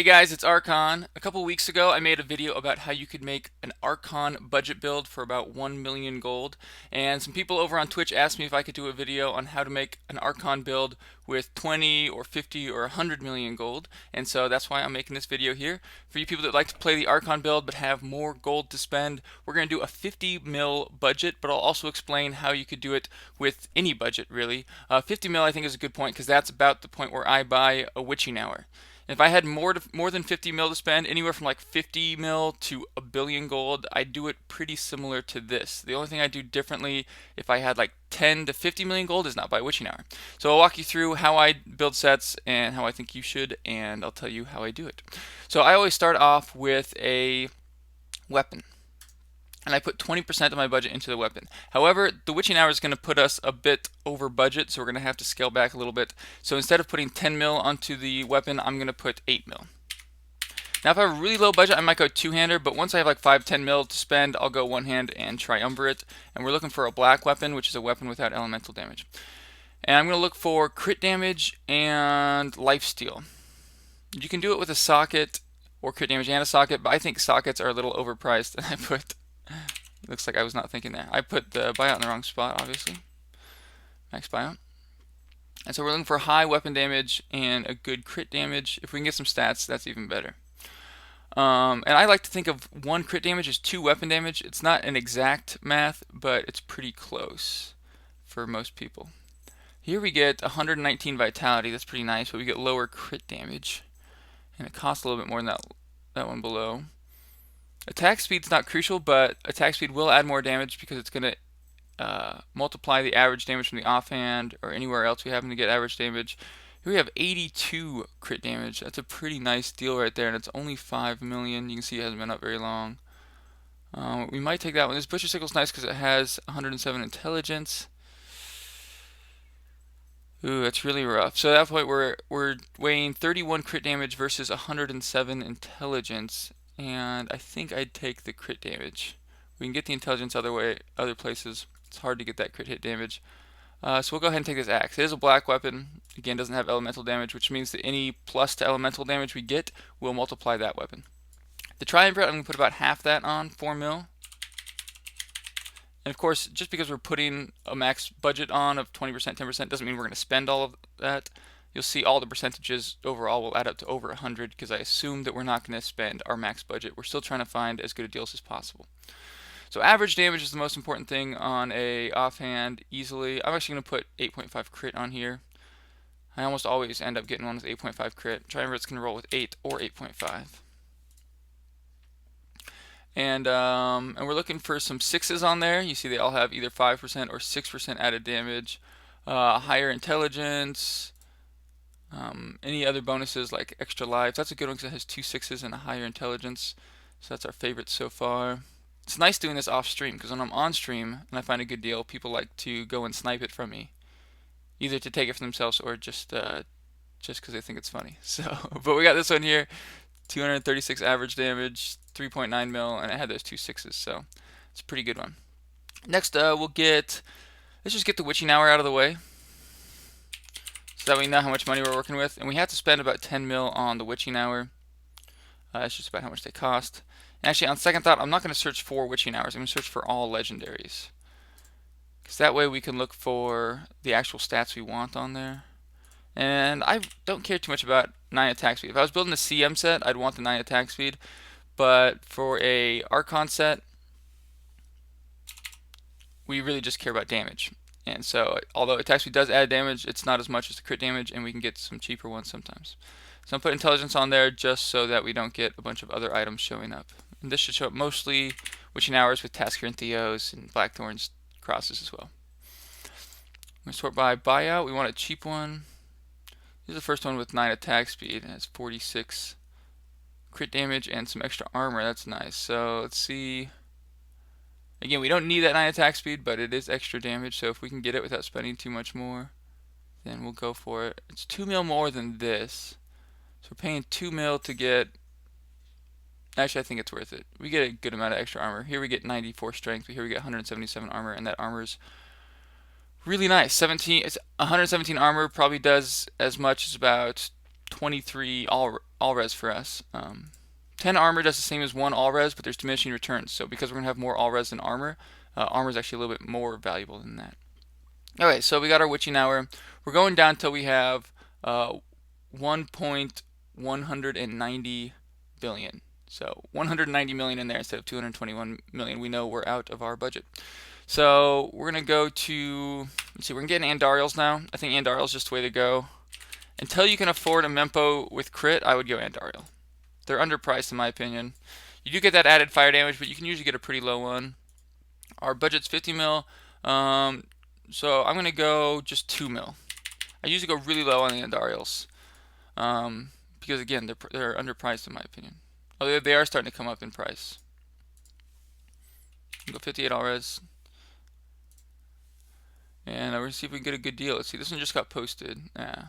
Hey guys, it's Archon. A couple weeks ago, I made a video about how you could make an Archon budget build for about 1 million gold. And some people over on Twitch asked me if I could do a video on how to make an Archon build with 20 or 50 or 100 million gold. And so that's why I'm making this video here. For you people that like to play the Archon build but have more gold to spend, we're going to do a 50 mil budget, but I'll also explain how you could do it with any budget really. 50 mil I think is a good point because that's about the point where I buy a witching hour. If I had more than 50 mil to spend, anywhere from like 50 mil to a billion gold, I'd do it pretty similar to this. The only thing I do differently if I had like 10 to 50 million gold is not by witching hour. So I'll walk you through how I build sets and how I think you should, and I'll tell you how I do it. So I always start off with a weapon, and I put 20% of my budget into the weapon. However, the witching hour is going to put us a bit over budget, so we're going to have to scale back a little bit. So instead of putting 10 mil onto the weapon, I'm going to put 8 mil. Now if I have a really low budget, I might go two-hander, but once I have like 10 mil to spend, I'll go one-hand and triumvirate. And we're looking for a black weapon, which is a weapon without elemental damage. And I'm going to look for crit damage and lifesteal. You can do it with a socket or crit damage and a socket, but I think sockets are a little overpriced, and I put looks like I was not thinking there. I put the buyout in the wrong spot, obviously. Max buyout. And so we're looking for high weapon damage and a good crit damage. If we can get some stats, that's even better. And I like to think of one crit damage as two weapon damage. It's not an exact math, but it's pretty close for most people. Here we get 119 vitality. That's pretty nice, but we get lower crit damage. And it costs a little bit more than that one below. Attack speed's not crucial, but attack speed will add more damage because it's going to multiply the average damage from the offhand or anywhere else we happen to get average damage. Here we have 82 crit damage. That's a pretty nice deal right there, and it's only 5 million. You can see it hasn't been up very long. We might take that one. This Butcher Sickle's nice because it has 107 intelligence. Ooh, that's really rough. So at that point, we're weighing 31 crit damage versus 107 intelligence. And I think I'd take the crit damage. We can get the intelligence other places. It's hard to get that crit hit damage. So we'll go ahead and take this axe. It is a black weapon. Again, doesn't have elemental damage, which means that any plus to elemental damage we get will multiply that weapon. The triumvirate, I'm going to put about half that on, 4 mil. And of course, just because we're putting a max budget on of 20%, 10% doesn't mean we're going to spend all of that. You'll see all the percentages overall will add up to over 100 because I assume that we're not going to spend our max budget. We're still trying to find as good a deals as possible. So average damage is the most important thing on a offhand easily. I'm actually going to put 8.5 crit on here. I almost always end up getting one with 8.5 crit. Triumvirate's going to roll with 8 or 8.5. And we're looking for some 6s on there. You see they all have either 5% or 6% added damage. Higher intelligence. Any other bonuses like extra lives. That's a good one because it has 2 6s and a higher intelligence. So that's our favorite so far. It's nice doing this off stream because when I'm on stream and I find a good deal, people like to go and snipe it from me. Either to take it for themselves or just because they think it's funny. So, but we got this one here. 236 average damage, 3.9 mil, and it had those 2 6s, so it's a pretty good one. Next, let's just get the witching hour out of the way, so that we know how much money we're working with. And we have to spend about 10 mil on the witching hour. That's just about how much they cost. And actually, on second thought, I'm not going to search for witching hours. I'm going to search for all legendaries, because that way we can look for the actual stats we want on there. And I don't care too much about 9 attack speed. If I was building a CM set, I'd want the 9 attack speed. But for a Archon set, we really just care about damage. And so, although attack speed does add damage, it's not as much as the crit damage, and we can get some cheaper ones sometimes. So I'm putting intelligence on there just so that we don't get a bunch of other items showing up. And this should show up mostly witching hours with Tasker and Theos and Blackthorn's crosses as well. I'm going to sort by buyout. We want a cheap one. This is the first one with 9 attack speed. It has 46 crit damage and some extra armor. That's nice. So let's see. Again, we don't need that 9 attack speed, but it is extra damage. So if we can get it without spending too much more, then we'll go for it. It's 2 mil more than this. So we're paying 2 mil to get. Actually, I think it's worth it. We get a good amount of extra armor. Here we get 94 strength, but here we get 177 armor, and that armor is really nice. 117 armor probably does as much as about 23 all all res for us. 10 armor does the same as 1 all res, but there's diminishing returns. So because we're going to have more all res than armor, armor is actually a little bit more valuable than that. Okay, so we got our witching hour. We're going down until we have 1.190 billion. So 190 million in there instead of 221 million. We know we're out of our budget. So we're going to go to, let's see, we're going to get an Andariel's now. I think Andariel's just the way to go. Until you can afford a Mempo with crit, I would go Andariel. They're underpriced in my opinion. You do get that added fire damage, but you can usually get a pretty low one. Our budget's 50 mil. So I'm going to go just 2 mil. I usually go really low on the Andariels. Because again, they're underpriced in my opinion. Oh, they are starting to come up in price. Go 58 all res. And we're going to see if we can get a good deal. Let's see, this one just got posted. Yeah.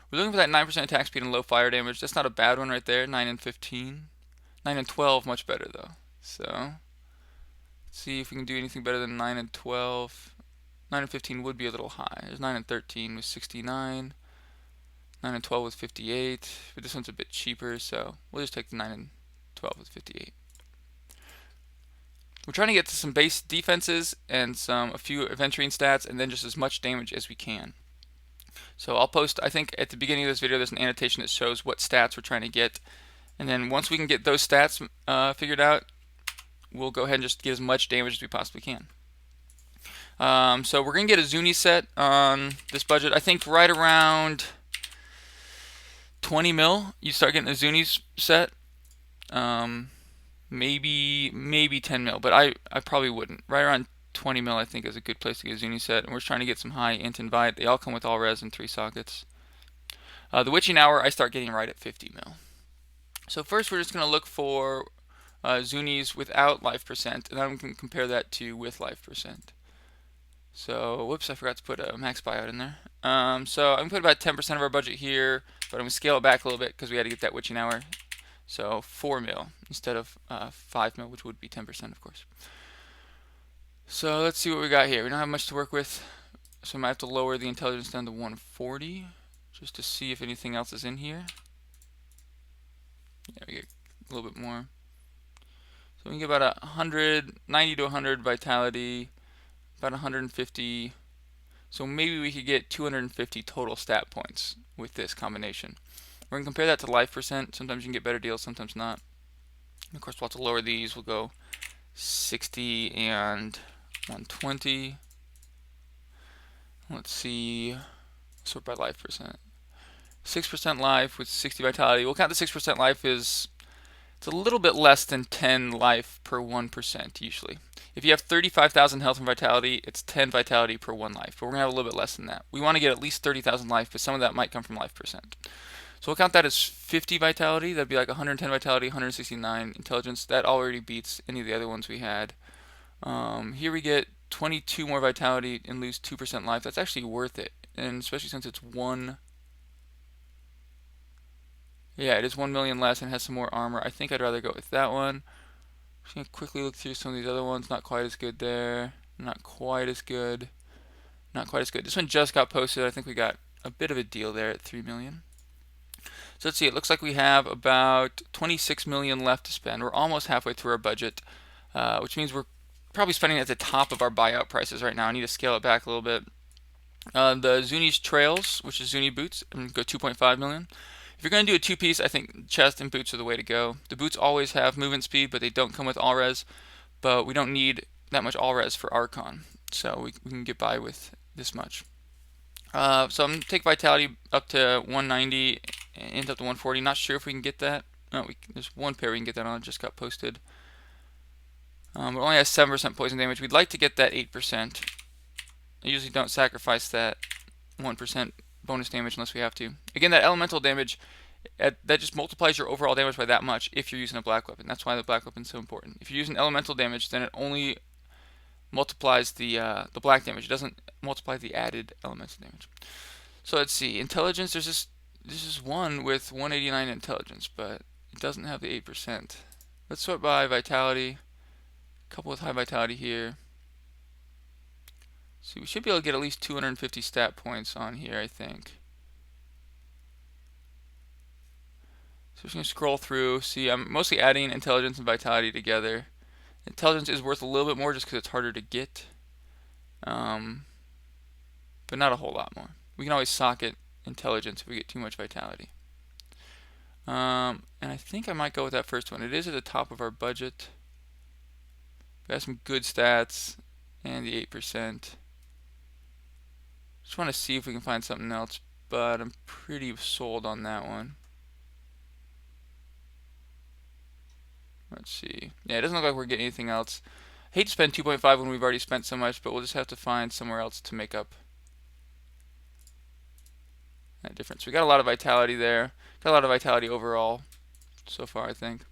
We're looking for that 9% attack speed and low fire damage. That's not a bad one right there. 9 and 15. 9 and 12, much better though. So, let's see if we can do anything better than 9 and 12. 9 and 15 would be a little high. There's 9 and 13 with 69. 9 and 12 with 58. But this one's a bit cheaper, so we'll just take the 9 and 12 with 58. We're trying to get to some base defenses and a few adventuring stats, and then just as much damage as we can. So I'll post, I think at the beginning of this video, there's an annotation that shows what stats we're trying to get. And then once we can get those stats figured out, we'll go ahead and just get as much damage as we possibly can. So we're going to get a Zuni set on this budget. I think right around 20 mil, you start getting a Zuni set. Maybe 10 mil, but I probably wouldn't. Right around 20 mil I think is a good place to get a Zuni set, and we're trying to get some high int and vite. They all come with all res and 3 sockets. The witching hour I start getting right at 50 mil. So first we're just going to look for Zunis without life percent, and then we can compare that to with life percent. So whoops, I forgot to put a max buyout in there. So I'm going to put about 10% of our budget here, but I'm going to scale it back a little bit because we had to get that witching hour. So 4 mil instead of 5 mil, which would be 10% of course. So let's see what we got here. We don't have much to work with, so I might have to lower the intelligence down to 140 just to see if anything else is in here. Yeah, we get a little bit more. So we can get about 90 to 100 vitality, about 150. So maybe we could get 250 total stat points with this combination. We're going to compare that to life percent. Sometimes you can get better deals, sometimes not. And of course, we'll have to lower these. We'll go 60 and 120. Let's see. Sort by life percent. 6% life with 60 vitality. We'll count the 6% life as it's a little bit less than 10 life per 1% usually. If you have 35,000 health and vitality, it's 10 vitality per 1 life. But we're going to have a little bit less than that. We want to get at least 30,000 life, but some of that might come from life percent. So we'll count that as 50 vitality. That'd be like 110 vitality, 169 intelligence. That already beats any of the other ones we had. Here we get 22 more vitality and lose 2% life. That's actually worth it, and especially since it's 1. Yeah, it is 1 million less and has some more armor. I think I'd rather go with that one. Just gonna quickly look through some of these other ones. Not quite as good there. Not quite as good. Not quite as good. This one just got posted. I think we got a bit of a deal there at 3 million. So let's see. It looks like we have about 26 million left to spend. We're almost halfway through our budget, which means we're probably spending at the top of our buyout prices right now. I need to scale it back a little bit. The Zuni's Trails, which is Zuni boots, I'm going to go 2.5 million. If you're going to do a two-piece, I think chest and boots are the way to go. The boots always have movement speed, but they don't come with all res. But we don't need that much all res for Archon, so we can get by with this much. So I'm going to take vitality up to 190 and up to 140. Not sure if we can get that. No, there's one pair we can get that on. It just got posted. It only has 7% poison damage. We'd like to get that 8%. I usually don't sacrifice that 1% bonus damage unless we have to. Again, that elemental damage, that just multiplies your overall damage by that much if you're using a black weapon. That's why the black weapon is so important. If you're using elemental damage, then it only multiplies the black damage. It doesn't multiply the added elemental damage. So let's see. Intelligence, this is one with 189 intelligence, but it doesn't have the 8%. Let's sort by vitality. A couple with high vitality here. So we should be able to get at least 250 stat points on here, I think. So we're just going to scroll through. See, I'm mostly adding intelligence and vitality together. Intelligence is worth a little bit more just because it's harder to get, but not a whole lot more. We can always socket intelligence if we get too much vitality. And I think I might go with that first one. It is at the top of our budget. We have some good stats and the 8%. Just want to see if we can find something else, but I'm pretty sold on that one. Let's see. Yeah, it doesn't look like we're getting anything else. I hate to spend 2.5 when we've already spent so much, but we'll just have to find somewhere else to make up that difference. We got a lot of vitality there. Got a lot of vitality overall so far, I think.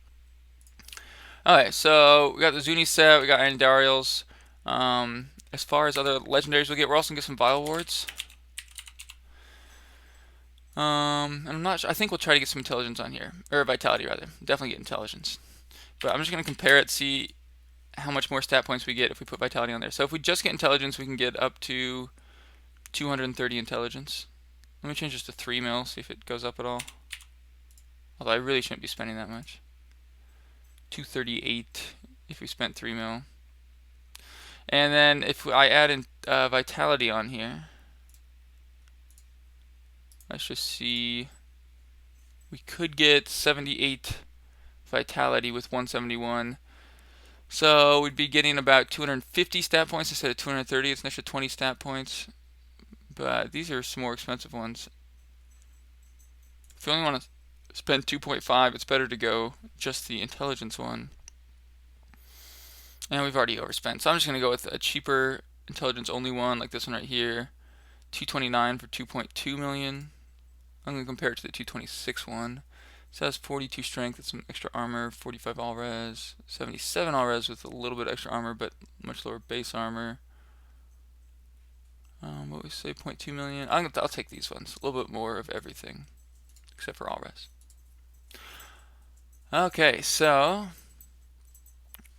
Alright, so we got the Zuni set, we got Andariel's. As far as other legendaries we'll get, we're also going to get some Vile Wards. And I'm not sure, I think we'll try to get some intelligence on here. Or vitality, rather. Definitely get intelligence. But I'm just going to compare it, see how much more stat points we get if we put vitality on there. So if we just get intelligence, we can get up to 230 intelligence. Let me change this to 3 mil, see if it goes up at all. Although I really shouldn't be spending that much. 238 if we spent 3 mil. And then if I add in vitality on here, let's just see. We could get 78 vitality with 171. So we'd be getting about 250 stat points instead of 230. It's an extra 20 stat points. But these are some more expensive ones. If you only want to spend 2.5, it's better to go just the intelligence one. And we've already overspent. So I'm just going to go with a cheaper intelligence only one, like this one right here. 229 for 2.2 million. I'm going to compare it to the 226 one. So that's 42 strength with some extra armor, 45 all res, 77 all res with a little bit extra armor, but much lower base armor. What we say, 0.2 million. I'll take these ones. A little bit more of everything, except for all res. Okay, so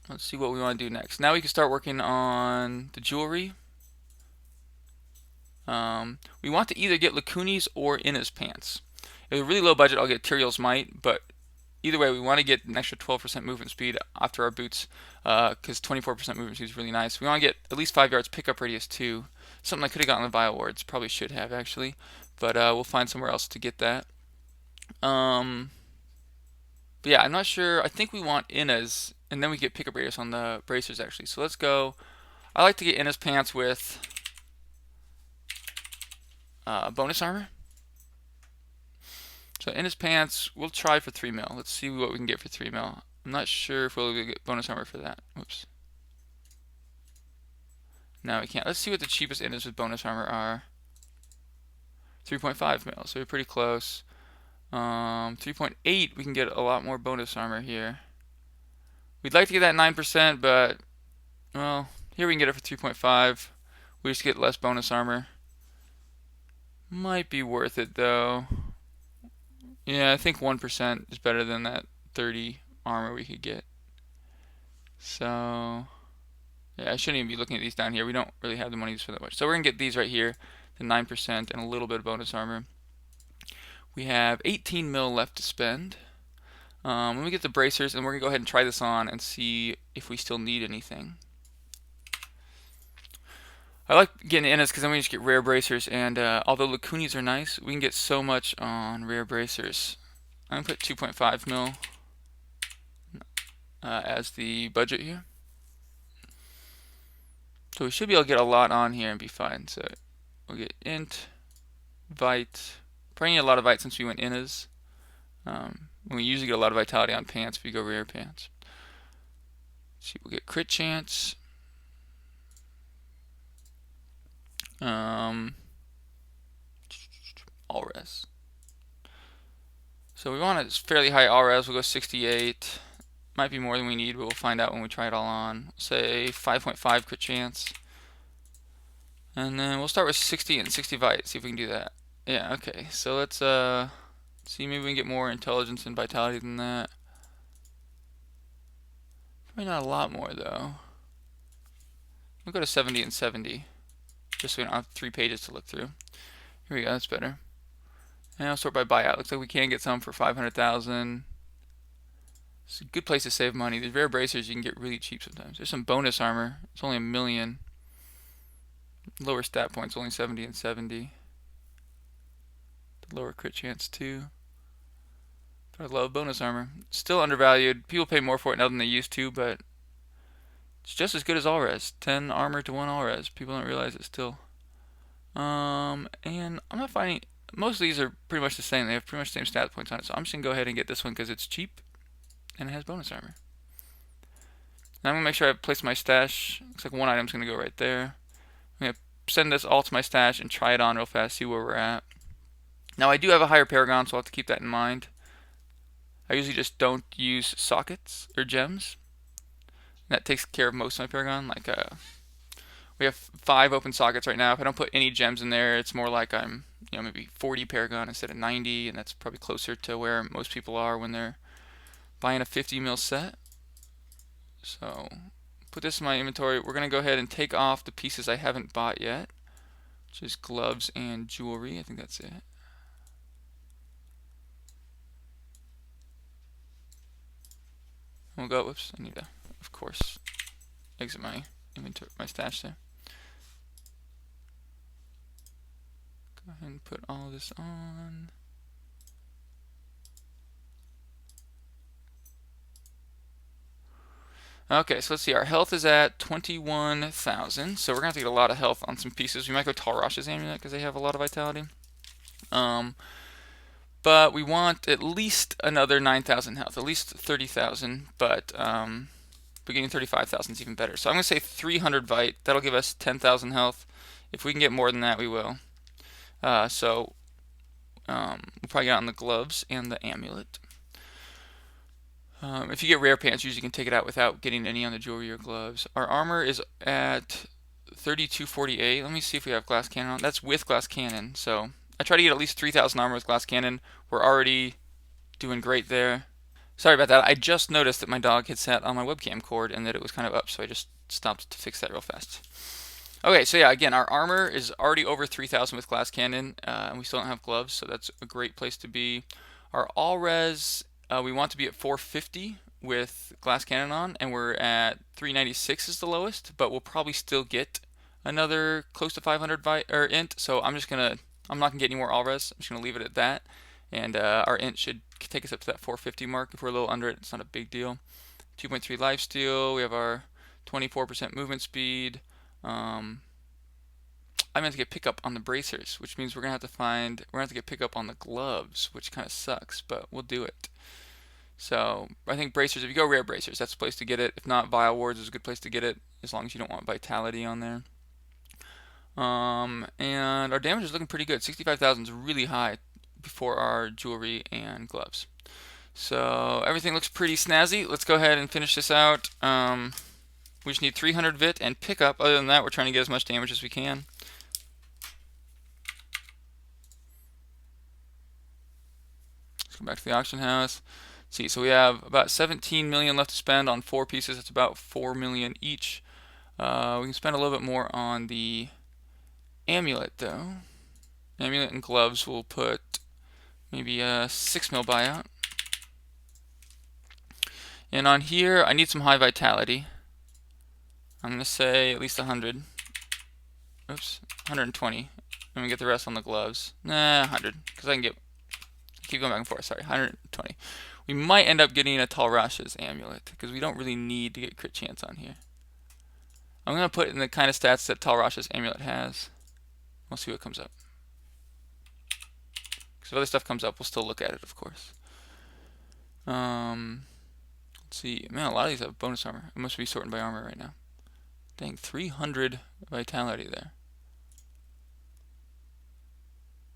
let's see what we want to do next. Now we can start working on the jewelry. We want to either get Lacunis or Inna's pants. If a really low budget, I'll get Tyrael's Might, but either way, we want to get an extra 12% movement speed after our boots, because 24% movement speed is really nice. We want to get at least 5 yards pickup radius too. Something I could have gotten the Vile Wards, probably should have actually, but we'll find somewhere else to get that. But yeah, I'm not sure. I think we want Inna's, and then we get pickup radius on the bracers actually. So let's go. I like to get Inna's pants with bonus armor. So Inna's pants, we'll try for 3 mil. Let's see what we can get for 3 mil. I'm not sure if we'll get bonus armor for that. Whoops. No, we can't. Let's see what the cheapest Inna's with bonus armor are. 3.5 mil, so we're pretty close. 3.8, we can get a lot more bonus armor here. We'd like to get that 9%, but, well, here we can get it for 3.5. We just get less bonus armor. Might be worth it, though. Yeah, I think 1% is better than that 30 armor we could get. So, yeah, I shouldn't even be looking at these down here. We don't really have the money for that much. So we're going to get these right here, the 9% and a little bit of bonus armor. We have 18 mil left to spend. Let me get the bracers, and we're going to go ahead and try this on and see if we still need anything. I like getting Inna's because then we just get rare bracers, and although Lacunis are nice, we can get so much on rare bracers. I'm going to put 2.5 mil as the budget here. So we should be able to get a lot on here and be fine. So we'll get int, vite. Probably need a lot of vite since we went Inna's. We usually get a lot of vitality on pants if we go rare pants. Let's see, we'll get crit chance. All res. So we want a fairly high all res. We'll go 68. Might be more than we need, but we'll find out when we try it all on. Say 5.5 crit chance. And then we'll start with 60 and 60 vite. See if we can do that. Yeah, okay. So let's see, maybe we can get more intelligence and vitality than that. Probably not a lot more though. We'll go to 70 and 70. Just so we don't have 3 pages to look through. Here we go, that's better. And I'll sort by buyout. Looks like we can get some for 500,000. It's a good place to save money. These rare bracers you can get really cheap sometimes. There's some bonus armor. It's only 1,000,000. Lower stat points, only 70 and 70. The lower crit chance too. But I love bonus armor. Still undervalued. People pay more for it now than they used to, but it's just as good as all res. 10 armor to 1 all res. People don't realize it still. And I'm not finding, most of these are pretty much the same. They have pretty much the same stat points on it. So I'm just going to go ahead and get this one because it's cheap and it has bonus armor. Now I'm going to make sure I place my stash. Looks like one item's going to go right there. I'm going to send this all to my stash and try it on real fast, see where we're at. Now I do have a higher paragon, so I'll have to keep that in mind. I usually just don't use sockets or gems. That takes care of most of my paragon. Like we have 5 open sockets right now. If I don't put any gems in there, it's more like I'm, maybe 40 paragon instead of 90, and that's probably closer to where most people are when they're buying a 50 mil set. So put this in my inventory. We're gonna go ahead and take off the pieces I haven't bought yet, which is gloves and jewelry. I think that's it. We'll go. Whoops! I need to, of course, exit my inventory, my stash there. Go ahead and put all this on. Okay, so let's see. Our health is at 21,000, so we're gonna have to get a lot of health on some pieces. We might go Talrash's amulet because they have a lot of vitality. But we want at least another 9,000 health, at least 30,000, but getting 35,000 is even better. So I'm going to say 300 vite. That'll give us 10,000 health. If we can get more than that, we will. We'll probably get on the gloves and the amulet. If you get rare pants, usually you can take it out without getting any on the jewelry or gloves. Our armor is at 3248. Let me see if we have glass cannon on. That's with glass cannon, so I try to get at least 3,000 armor with glass cannon. We're already doing great there. Sorry about that. I just noticed that my dog had sat on my webcam cord and that it was kind of up, so I just stopped to fix that real fast. Okay, so yeah, again, our armor is already over 3,000 with glass cannon, and we still don't have gloves, so that's a great place to be. Our all res, we want to be at 450 with glass cannon on, and we're at 396 is the lowest, but we'll probably still get another close to 500 int, so I'm not gonna get any more all res. I'm just gonna leave it at that, and our int should take us up to that 450 mark. If we're a little under it, it's not a big deal. 2.3 lifesteal. We have our 24% movement speed. I meant to get pickup on the bracers, which means we're gonna have to get pickup on the gloves, which kind of sucks, but we'll do it. So I think bracers, if you go rare bracers, that's the place to get it. If not, Vile Wards is a good place to get it, as long as you don't want vitality on there. And our damage is looking pretty good. 65,000 is really high before our jewelry and gloves. So everything looks pretty snazzy. Let's go ahead and finish this out. We just need 300 vit and pickup. Other than that, we're trying to get as much damage as we can. Let's go back to the auction house. Let's see, so we have about 17 million left to spend on 4 pieces. It's about 4 million each. We can spend a little bit more on the amulet though. Amulet and gloves will put maybe a 6 mil buyout. And on here, I need some high vitality. I'm going to say at least 100. Oops, 120. And we get the rest on the gloves. Nah, 100, because I keep going back and forth, sorry, 120. We might end up getting a Talrash's amulet, because we don't really need to get crit chance on here. I'm going to put in the kind of stats that Talrash's amulet has. We'll see what comes up. Because if other stuff comes up, we'll still look at it, of course. Let's see. Man, a lot of these have bonus armor. I must be sorting by armor right now. Dang, 300 vitality there.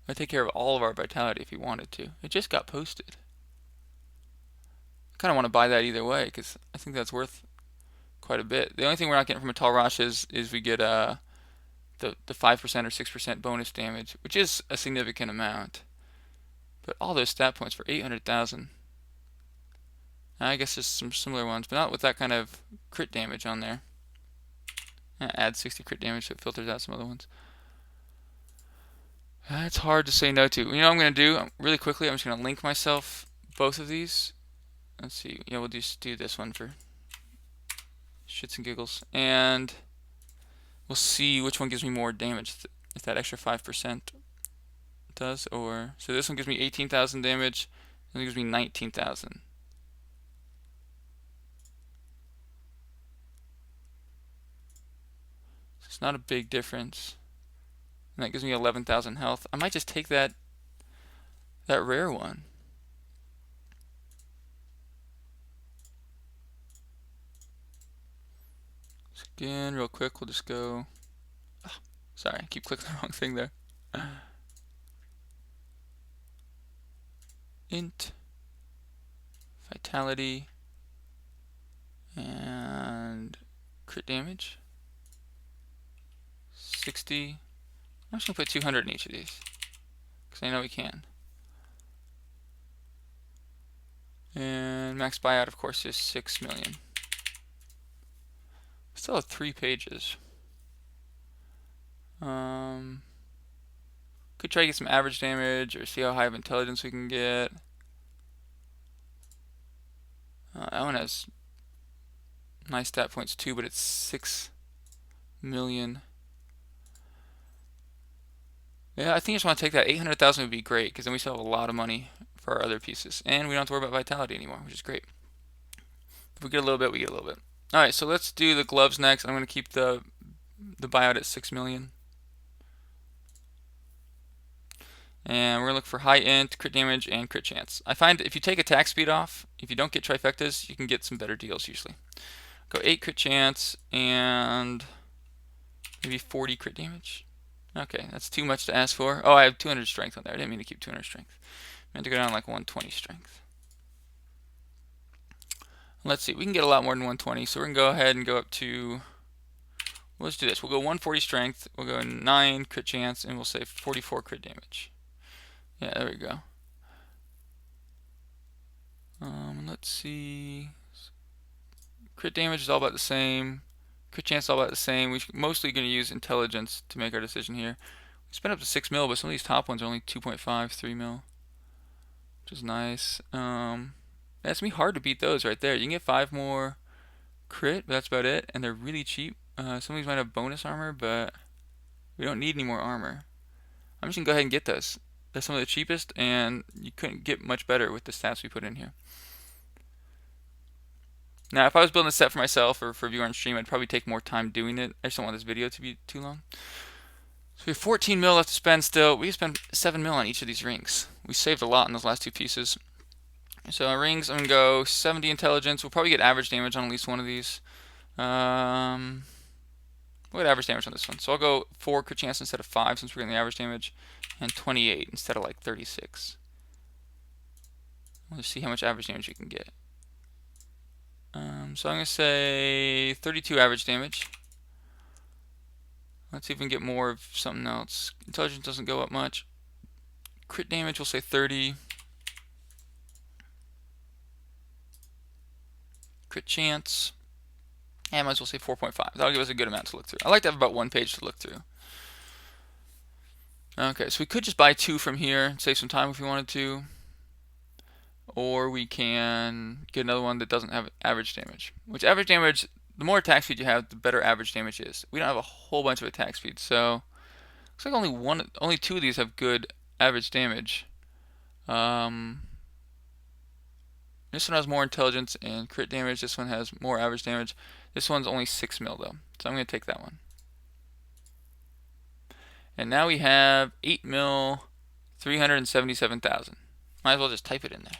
I'd take care of all of our vitality if you wanted to. It just got posted. I kind of want to buy that either way, because I think that's worth quite a bit. The only thing we're not getting from a Talrash is we get the 5% or 6% bonus damage, which is a significant amount. But all those stat points for 800,000. I guess there's some similar ones, but not with that kind of crit damage on there. Add 60 crit damage so it filters out some other ones. That's hard to say no to. You know what I'm going to do? Really quickly, I'm just going to link myself both of these. Let's see. Yeah, we'll just do this one for shits and giggles. And we'll see which one gives me more damage. If that extra 5% does. So this one gives me 18,000 damage. And it gives me 19,000. So it's not a big difference. And that gives me 11,000 health. I might just take that rare one. So again, real quick, we'll just go. Oh, sorry, I keep clicking the wrong thing there. Int vitality and crit damage 60. I'm just gonna put 200 in each of these because I know we can. And max buyout, of course, is 6 million. Still have 3 pages. Could try to get some average damage or see how high of intelligence we can get. That one has nice stat points too, but it's 6 million. Yeah, I think I just want to take that. 800,000 would be great because then we still have a lot of money for our other pieces, and we don't have to worry about vitality anymore, which is great. If we get a little bit, we get a little bit. All right, so let's do the gloves next. I'm going to keep the buyout at 6 million. And we're going to look for high int, crit damage, and crit chance. I find if you take attack speed off, if you don't get trifectas, you can get some better deals usually. Go 8 crit chance and maybe 40 crit damage. Okay, that's too much to ask for. Oh, I have 200 strength on there. I didn't mean to keep 200 strength. I meant to go down like 120 strength. Let's see, we can get a lot more than 120, so we're going to go ahead and go up to, let's do this. We'll go 140 strength, we'll go 9 crit chance, and we'll say 44 crit damage. Yeah, there we go. Let's see. Crit damage is all about the same. Crit chance is all about the same. We're mostly going to use intelligence to make our decision here. We spent up to 6 mil, but some of these top ones are only 2.5, 3 mil, which is nice. That's going to be hard to beat those right there. You can get 5 more crit, but that's about it, and they're really cheap. Some of these might have bonus armor, but we don't need any more armor. I'm just going to go ahead and get those. They're some of the cheapest, and you couldn't get much better with the stats we put in here. Now, if I was building a set for myself or for a viewer on stream, I'd probably take more time doing it. I just don't want this video to be too long. So we have 14 mil left to spend still. We spend 7 mil on each of these rings. We saved a lot in those last 2 pieces. So our rings, I'm going to go 70 intelligence. We'll probably get average damage on at least one of these. We'll get average damage on this one. So I'll go 4 crit chance instead of 5 since we're getting the average damage. And 28 instead of like 36. We'll just see how much average damage we can get. So I'm going to say 32 average damage. Let's see if we can get more of something else. Intelligence doesn't go up much. Crit damage, we'll say 30. Crit chance. And might as well say 4.5. That'll give us a good amount to look through. I like to have about 1 page to look through. Okay, so we could just buy 2 from here and save some time if we wanted to. Or we can get another one that doesn't have average damage. Which average damage, the more attack speed you have, the better average damage is. We don't have a whole bunch of attack speed, so looks like only 2 of these have good average damage. This one has more intelligence and crit damage. This one has more average damage. This one's only 6 mil though, so I'm going to take that one. And now we have 8 mil, 377,000. Might as well just type it in there.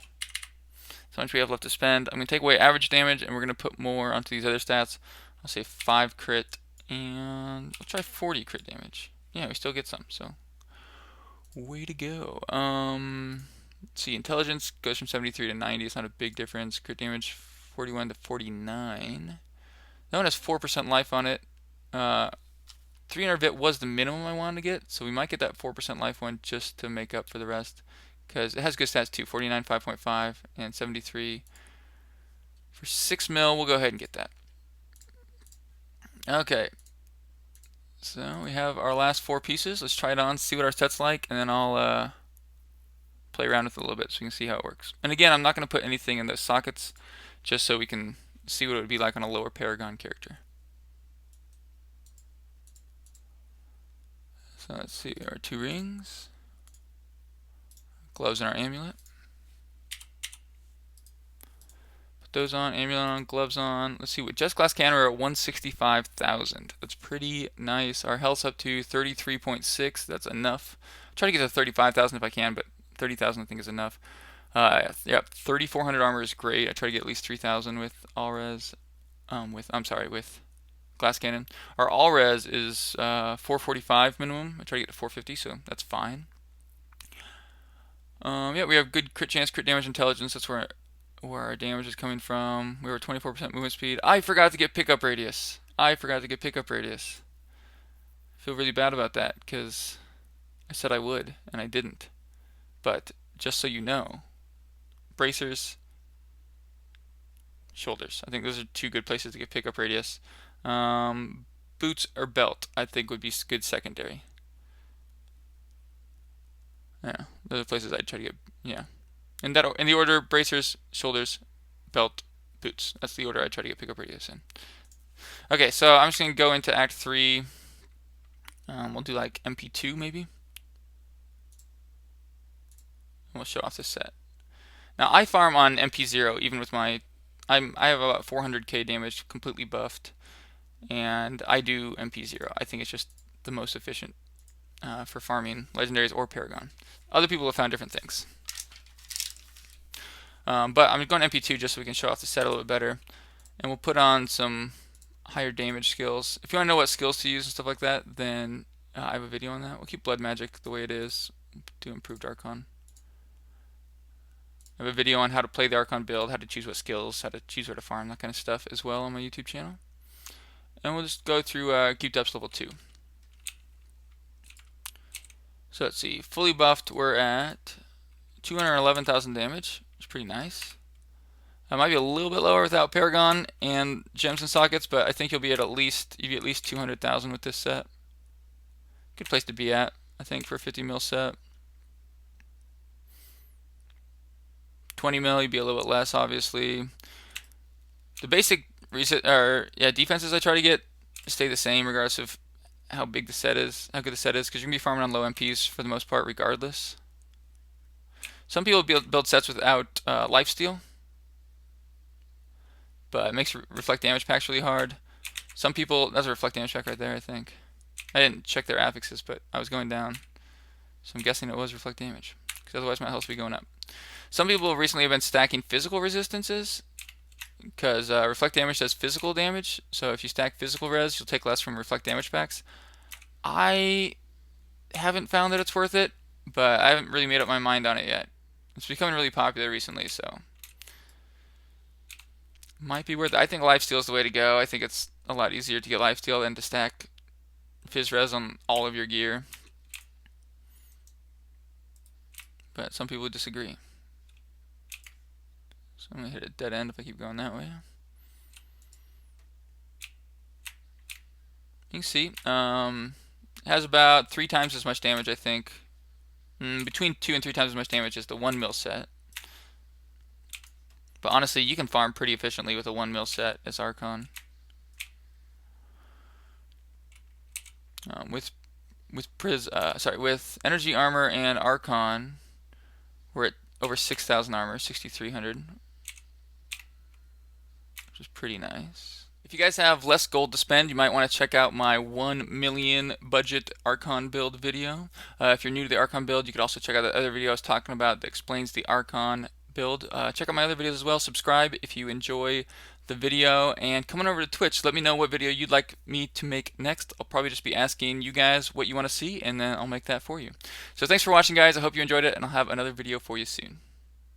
So much we have left to spend. I'm going to take away average damage, and we're going to put more onto these other stats. I'll say 5 crit, and we'll try 40 crit damage. Yeah, we still get some, so way to go. Let's see, intelligence goes from 73 to 90. It's not a big difference. Crit damage 41 to 49. That one has 4% life on it. 300 bit was the minimum I wanted to get, so we might get that 4% life one just to make up for the rest. Because it has good stats too, 49, 5.5, and 73. For 6 mil, we'll go ahead and get that. Okay. So we have our last 4 pieces. Let's try it on, see what our set's like, and then I'll play around with it a little bit so we can see how it works. And again, I'm not going to put anything in those sockets just so we can see what it would be like on a lower Paragon character. So let's see, our 2 rings, gloves and our amulet. Put those on, amulet on, gloves on. Let's see, with just glass cannon we're at 165,000. That's pretty nice. Our health's up to 33.6. That's enough. Try to get to 35,000 if I can, but 30,000 I think is enough. Yeah, 3,400 armor is great. I try to get at least 3,000 with all res. With glass cannon. Our all res is 445 minimum. I try to get to 450, so that's fine. Yeah, we have good crit chance, crit damage, intelligence. That's where our damage is coming from. We were 24% movement speed. I forgot to get pickup radius. I feel really bad about that because I said I would and I didn't. But just so you know, bracers, shoulders. I think those are 2 good places to get pickup radius. Boots or belt, I think would be good secondary. Yeah, those are places I'd try to get. Yeah, in the order: bracers, shoulders, belt, boots. That's the order I try to get pickup radius in. Okay, so I'm just gonna go into Act 3. We'll do like MP2 maybe. And we'll show off this set. Now I farm on MP0 even with my. I have about 400k damage completely buffed, and I do MP0. I think it's just the most efficient for farming legendaries or Paragon. Other people have found different things. But I'm going MP2 just so we can show off the set a little bit better. And we'll put on some higher damage skills. If you want to know what skills to use and stuff like that, then I have a video on that. We'll keep Blood Magic the way it is. Do improved Archon. I have a video on how to play the Archon build, how to choose what skills, how to choose where to farm, that kind of stuff as well on my YouTube channel. And we'll just go through Geek Depths level 2. So let's see, fully buffed we're at 211,000 damage, which is pretty nice. It might be a little bit lower without Paragon and gems and sockets, but I think you'll be at least 200,000 with this set. Good place to be at, I think, for a 50 mil set. 20 mil, you'd be a little bit less, obviously. The basic defenses I try to get stay the same regardless of how big the set is, how good the set is, because you're gonna be farming on low MPs for the most part, regardless. Some people build sets without lifesteal, but it makes reflect damage packs really hard. Some people, that's a reflect damage pack right there, I think. I didn't check their affixes, but I was going down, so I'm guessing it was reflect damage, because otherwise my health would be going up. Some people recently have been stacking physical resistances, because reflect damage does physical damage, so if you stack physical res, you'll take less from reflect damage packs. I haven't found that it's worth it, but I haven't really made up my mind on it yet. It's becoming really popular recently, so might be worth it. I think lifesteal is the way to go. I think it's a lot easier to get lifesteal than to stack phys res on all of your gear. But some people disagree. So I'm going to hit a dead end if I keep going that way. You can see, it has about 3 times as much damage, I think. Between 2 and 3 times as much damage as the 1 mil set. But honestly, you can farm pretty efficiently with a 1 mil set as Archon. With energy armor and Archon, we're at over 6,000 armor, 6,300, which is pretty nice. If you guys have less gold to spend, you might want to check out my 1 million budget Archon build video. If you're new to the Archon build, you could also check out the other video I was talking about that explains the Archon build. Check out my other videos as well. Subscribe if you enjoy the video, and come on over to Twitch. Let me know what video you'd like me to make next. I'll probably just be asking you guys what you want to see, and then I'll make that for you. So thanks for watching, guys. I hope you enjoyed it, and I'll have another video for you soon.